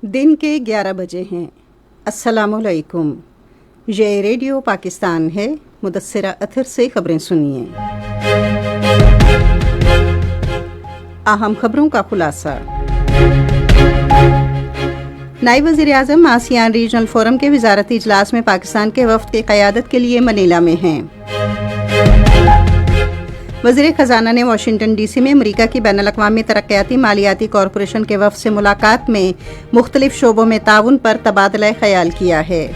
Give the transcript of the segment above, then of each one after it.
دن کے 11 بجے ہیں۔ السلام علیکم۔ یہ ریڈیو پاکستان ہے۔ مدثرہ اطہر سے خبریں سنیے۔ اہم خبروں کا خلاصہ۔ نائب وزیر اعظم آسیان ریجنل فورم کے وزارتی اجلاس میں پاکستان کے وفد کی قیادت کے لیے منیلا میں ہیں۔ وزیر خزانہ نے واشنگٹن ڈی سی میں امریکہ کی بین الاقوامی ترقیاتی مالیاتی کارپوریشن کے وفد سے ملاقات میں مختلف شعبوں میں تعاون پر تبادلہ خیال کیا ہے۔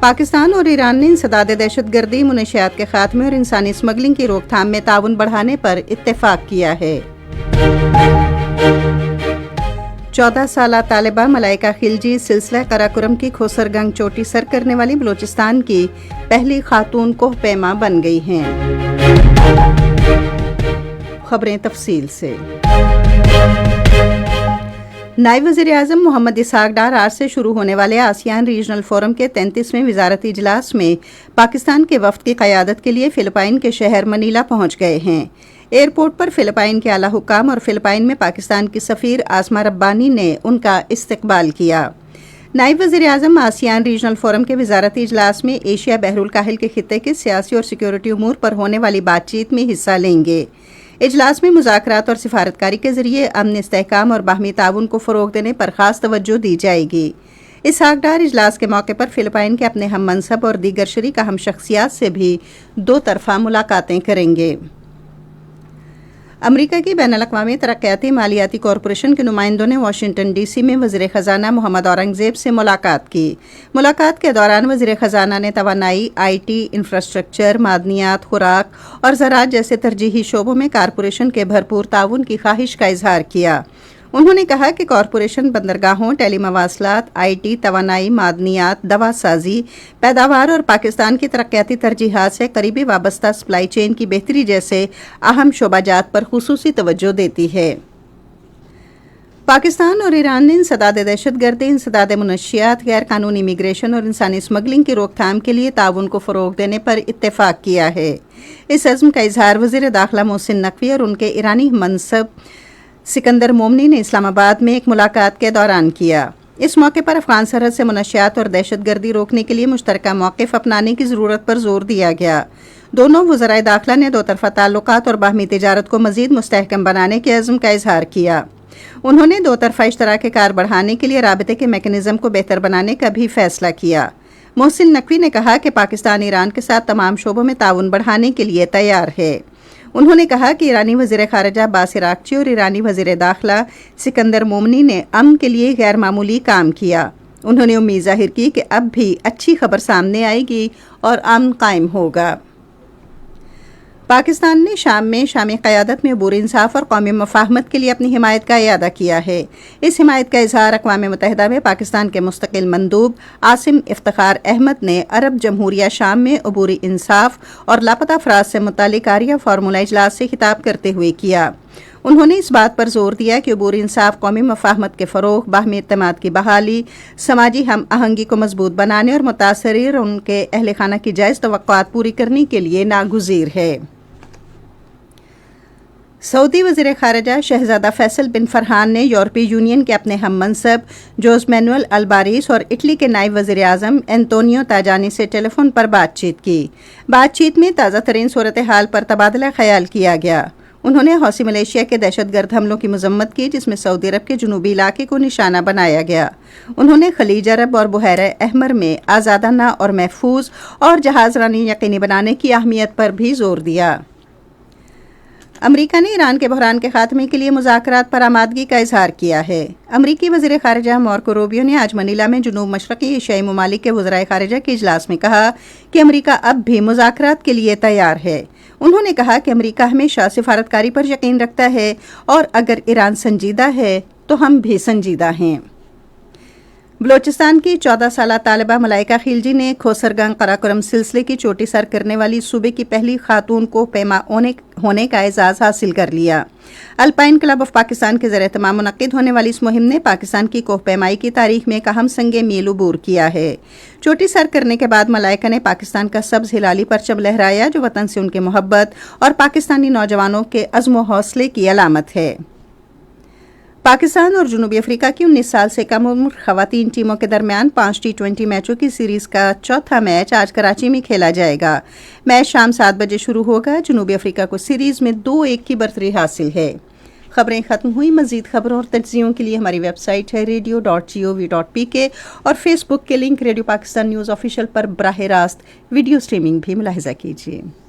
پاکستان اور ایران نے انسداد دہشت گردی، منشیات کے خاتمے اور انسانی اسمگلنگ کی روک تھام میں تعاون بڑھانے پر اتفاق کیا ہے۔ 14 سالہ طالبہ ملائکہ خلجی سلسلہ قراقرم کی کھوسر گنگ چوٹی سر کرنے والی بلوچستان کی پہلی خاتون کوہ پیما بن گئی ہیں۔ خبریں تفصیل سے۔ نائب وزیر اعظم محمد اسحاق ڈار آج سے شروع ہونے والے آسیان ریجنل فورم کے 33ویں وزارتی اجلاس میں پاکستان کے وفد کی قیادت کے لیے فلپائن کے شہر منیلا پہنچ گئے ہیں۔ ایئرپورٹ پر فلپائن کے اعلیٰ حکام اور فلپائن میں پاکستان کی سفیر آسما ربانی نے ان کا استقبال کیا۔ نائب وزیر اعظم آسیان ریجنل فورم کے وزارتی اجلاس میں ایشیا بحر الکاہل کے خطے کے سیاسی اور سیکیورٹی امور پر ہونے والی بات چیت میں حصہ لیں گے۔ اجلاس میں مذاکرات اور سفارتکاری کے ذریعے امن، استحکام اور باہمی تعاون کو فروغ دینے پر خاص توجہ دی جائے گی۔ اسحاق ڈار اجلاس کے موقع پر فلپائن کے اپنے ہم منصب اور دیگر شریک اہم شخصیات سے بھی دو طرفہ ملاقاتیں کریں گے۔ امریکہ کی بین الاقوامی ترقیاتی مالیاتی کارپوریشن کے نمائندوں نے واشنگٹن ڈی سی میں وزیر خزانہ محمد اورنگزیب سے ملاقات کی۔ ملاقات کے دوران وزیر خزانہ نے توانائی، آئی ٹی، انفراسٹرکچر، معدنیات، خوراک اور زراعت جیسے ترجیحی شعبوں میں کارپوریشن کے بھرپور تعاون کی خواہش کا اظہار کیا۔ انہوں نے کہا کہ کارپوریشن بندرگاہوں، ٹیلی مواصلات، آئی ٹی، توانائی، معدنیات، دوا سازی، پیداوار اور پاکستان کی ترقیاتی ترجیحات سے قریبی وابستہ سپلائی چین کی بہتری جیسے اہم شعبہ جات پر خصوصی توجہ دیتی ہے۔ پاکستان اور ایران نے انسداد دہشت گردی، انسداد منشیات، غیر قانونی امیگریشن اور انسانی اسمگلنگ کی روک تھام کے لیے تعاون کو فروغ دینے پر اتفاق کیا ہے۔ اس عزم کا اظہار وزیر داخلہ محسن نقوی اور ان کے ایرانی منصب سکندر مومنی نے اسلام آباد میں ایک ملاقات کے دوران کیا۔ اس موقع پر افغان سرحد سے منشیات اور دہشت گردی روکنے کے لیے مشترکہ موقف اپنانے کی ضرورت پر زور دیا گیا۔ دونوں وزرائے داخلہ نے دو طرفہ تعلقات اور باہمی تجارت کو مزید مستحکم بنانے کے عزم کا اظہار کیا۔ انہوں نے دو طرفہ اشتراک کار بڑھانے کے لیے رابطے کے میکانزم کو بہتر بنانے کا بھی فیصلہ کیا۔ محسن نقوی نے کہا کہ پاکستان ایران کے ساتھ تمام شعبوں میں تعاون بڑھانے کے لیے تیار ہے۔ انہوں نے کہا کہ ایرانی وزیر خارجہ باسر آکچی اور ایرانی وزیر داخلہ سکندر مومنی نے امن کے لیے غیر معمولی کام کیا۔ انہوں نے امید ظاہر کی کہ اب بھی اچھی خبر سامنے آئے گی اور امن قائم ہوگا۔ پاکستان نے شام میں شامی قیادت میں عبور انصاف اور قومی مفاہمت کے لیے اپنی حمایت کا اعادہ کیا ہے۔ اس حمایت کا اظہار اقوام متحدہ میں پاکستان کے مستقل مندوب عاصم افتخار احمد نے عرب جمہوریہ شام میں عبور انصاف اور لاپتہ افراد سے متعلق عاریہ فارمولہ اجلاس سے خطاب کرتے ہوئے کیا۔ انہوں نے اس بات پر زور دیا کہ عبور انصاف قومی مفاہمت کے فروغ، باہمی اعتماد کی بحالی، سماجی ہم آہنگی کو مضبوط بنانے اور متاثرین اور ان کے اہل خانہ کی جائز توقعات پوری کرنے کے لیے ناگزیر ہے۔ سعودی وزیر خارجہ شہزادہ فیصل بن فرحان نے یورپی یونین کے اپنے ہم منصب جوز مینوئل الباریس اور اٹلی کے نائب وزیر اعظم اینتونیو تاجانی سے ٹیلی فون پر بات چیت کی۔ بات چیت میں تازہ ترین صورتحال پر تبادلہ خیال کیا گیا۔ انہوں نے حوثی ملیشیا کے دہشت گرد حملوں کی مذمت کی جس میں سعودی عرب کے جنوبی علاقے کو نشانہ بنایا گیا۔ انہوں نے خلیج عرب اور بحیرہ احمر میں آزادانہ اور محفوظ اور جہاز رانی یقینی بنانے کی اہمیت پر بھی زور دیا۔ امریکہ نے ایران کے بحران کے خاتمے کے لیے مذاکرات پر آمادگی کا اظہار کیا ہے۔ امریکی وزیر خارجہ مارکو روبیو نے آج منیلا میں جنوب مشرقی ایشیائی ممالک کے وزرائے خارجہ کے اجلاس میں کہا کہ امریکہ اب بھی مذاکرات کے لیے تیار ہے۔ انہوں نے کہا کہ امریکہ ہمیشہ سفارتکاری پر یقین رکھتا ہے اور اگر ایران سنجیدہ ہے تو ہم بھی سنجیدہ ہیں۔ بلوچستان کی 14 سالہ طالبہ ملائکہ خلجی نے کھوسر گنگ قراقرم سلسلے کی چوٹی سر کرنے والی صوبے کی پہلی خاتون کو پیما ہونے کا اعزاز حاصل کر لیا۔ الپائن کلب آف پاکستان کے زیر اہتمام منعقد ہونے والی اس مہم نے پاکستان کی کوہ پیمائی کی تاریخ میں ایک اہم سنگ میل عبور کیا ہے۔ چوٹی سر کرنے کے بعد ملائکہ نے پاکستان کا سبز ہلالی پرچم لہرایا جو وطن سے ان کی محبت اور پاکستانی نوجوانوں کے عزم و حوصلے کی علامت ہے۔ پاکستان اور جنوبی افریقہ کی 19 سال سے کم عمر خواتین ٹیموں کے درمیان 5 T20 میچوں کی سیریز کا چوتھا میچ آج کراچی میں کھیلا جائے گا۔ میچ شام 7 بجے شروع ہوگا۔ جنوبی افریقہ کو سیریز میں 2-1 کی برتری حاصل ہے۔ خبریں ختم ہوئی۔ مزید خبروں اور تجزیوں کے لیے ہماری ویب سائٹ ہے radio.gov.pk اور فیس بک کے link radio Pakistan news official پر براہ راست ویڈیو سٹریمنگ بھی ملاحظہ کیجیے۔